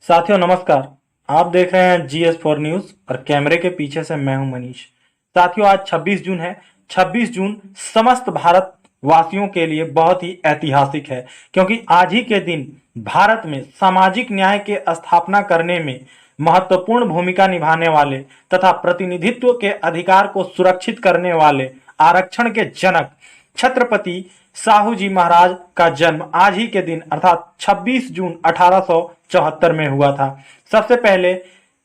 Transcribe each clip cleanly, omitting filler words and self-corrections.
साथियों नमस्कार। आप देख रहे हैं GS4 न्यूज और कैमरे के पीछे से मैं हूं मनीष। साथियों आज 26 जून है। 26 जून समस्त भारत वासियों के लिए बहुत ही ऐतिहासिक है, क्योंकि आज ही के दिन भारत में सामाजिक न्याय के स्थापना करने में महत्वपूर्ण भूमिका निभाने वाले तथा प्रतिनिधित्व के अधिकार को सुरक्षित करने वाले आरक्षण के जनक छत्रपति साहू जी महाराज का जन्म आज ही के दिन अर्थात 26 जून 1874 में हुआ था। सबसे पहले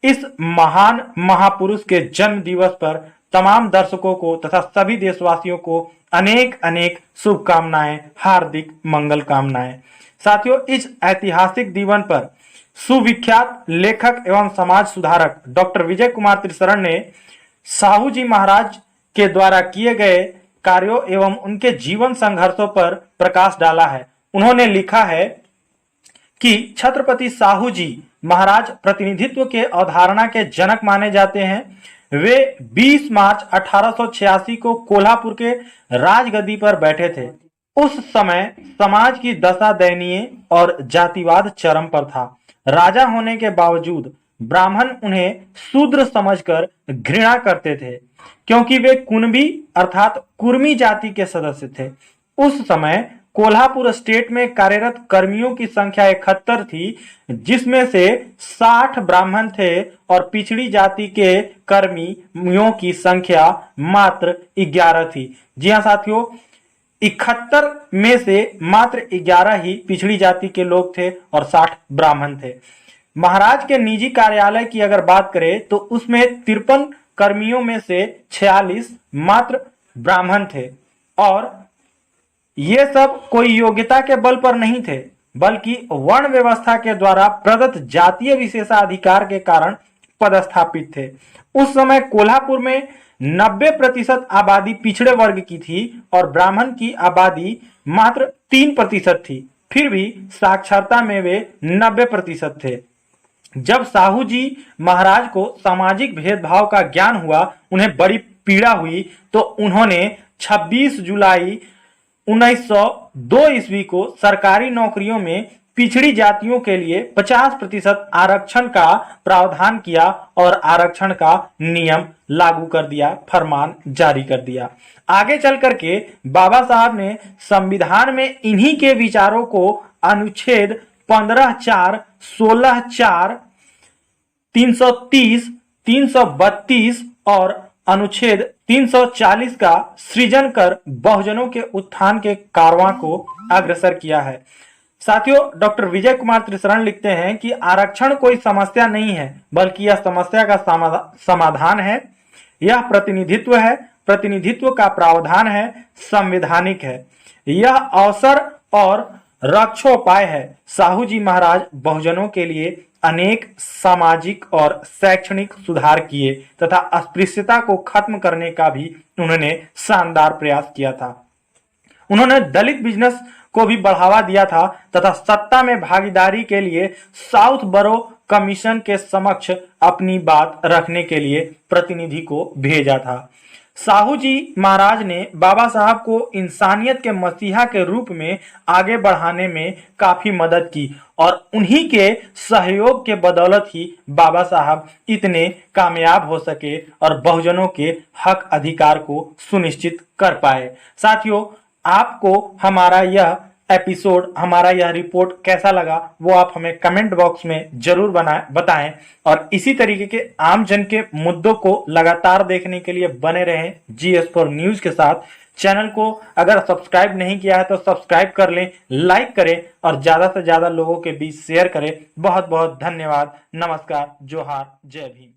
इस महान महापुरुष के जन्म दिवस पर तमाम दर्शकों को तथा सभी देशवासियों को अनेक अनेक शुभकामनाएं, हार्दिक मंगल कामनाएं। साथियों इस ऐतिहासिक दिवस पर सुविख्यात लेखक एवं समाज सुधारक डॉक्टर विजय कुमार त्रिशरण ने साहू जी महाराज के द्वारा किए गए कार्यों एवं उनके जीवन संघर्षों पर प्रकाश डाला है। उन्होंने लिखा है कि छत्रपति साहू जी महाराज प्रतिनिधित्व के अवधारणा के जनक माने जाते हैं। वे 20 मार्च 1886 को कोल्हापुर के राजगद्दी पर बैठे थे। उस समय समाज की दशा दयनीय और जातिवाद चरम पर था। राजा होने के बावजूद ब्राह्मण उन्हें शूद्र समझकर घृणा करते थे, क्योंकि वे कुणबी अर्थात कुर्मी जाति के सदस्य थे। उस समय कोल्हापुर स्टेट में कार्यरत कर्मियों की संख्या 71 थी, जिसमें से 60 ब्राह्मण थे और पिछड़ी जाति के कर्मियों की संख्या मात्र 11 थी। जी हाँ साथियों, 71 में से मात्र 11 ही पिछड़ी जाति के लोग थे और 60 ब्राह्मण थे। महाराज के निजी कार्यालय की अगर बात करें तो उसमें 53 कर्मियों में से 46 मात्र ब्राह्मण थे और ये सब कोई योग्यता के बल पर नहीं थे, बल्कि वर्ण व्यवस्था के द्वारा प्रदत्त जातीय विशेषाधिकार के कारण पदस्थापित थे। उस समय कोल्हापुर में 90% आबादी पिछड़े वर्ग की थी और ब्राह्मण की आबादी मात्र 3% थी। फिर भी साक्षरता में वे 90% थे। जब साहू जी महाराज को सामाजिक भेदभाव का ज्ञान हुआ, उन्हें बड़ी पीड़ा हुई, तो उन्होंने 26 जुलाई 1902 ईस्वी को सरकारी नौकरियों में पिछड़ी जातियों के लिए 50% आरक्षण का प्रावधान किया और आरक्षण का नियम लागू कर दिया, फरमान जारी कर दिया। आगे चल करके बाबा साहब ने संविधान में इन्हीं के विचारों को अनुच्छेद 15(4), 16(4), 330, 332 और अनुच्छेद 340 का सृजन कर बहुजनों के उत्थान के कारवां को अग्रसर किया है। साथियों डॉक्टर विजय कुमार त्रिशरण लिखते हैं कि आरक्षण कोई समस्या नहीं है, बल्कि यह समस्या का समाधान है। यह प्रतिनिधित्व है, प्रतिनिधित्व का प्रावधान है, संवैधानिक है। यह अवसर और रक्षोपाय है। साहू जी महाराज बहुजनों के लिए अनेक सामाजिक और शैक्षणिक सुधार किए तथा अस्पृश्यता को खत्म करने का भी उन्होंने शानदार प्रयास किया था। उन्होंने दलित बिजनेस को भी बढ़ावा दिया था तथा सत्ता में भागीदारी के लिए साउथ बरो कमीशन के समक्ष अपनी बात रखने के लिए प्रतिनिधि को भेजा था। साहू जी महाराज ने बाबा साहब को इंसानियत के मसीहा के रूप में आगे बढ़ाने में काफी मदद की और उन्हीं के सहयोग के बदौलत ही बाबा साहब इतने कामयाब हो सके और बहुजनों के हक अधिकार को सुनिश्चित कर पाए। साथियों आपको हमारा यह एपिसोड, हमारा यह रिपोर्ट कैसा लगा वो आप हमें कमेंट बॉक्स में जरूर बताएं और इसी तरीके के आम जन के मुद्दों को लगातार देखने के लिए बने रहें GS4 न्यूज के साथ। चैनल को अगर सब्सक्राइब नहीं किया है तो सब्सक्राइब कर लें, लाइक करें और ज्यादा से ज्यादा लोगों के बीच शेयर करें। बहुत बहुत धन्यवाद। नमस्कार, जोहार, जय भीम।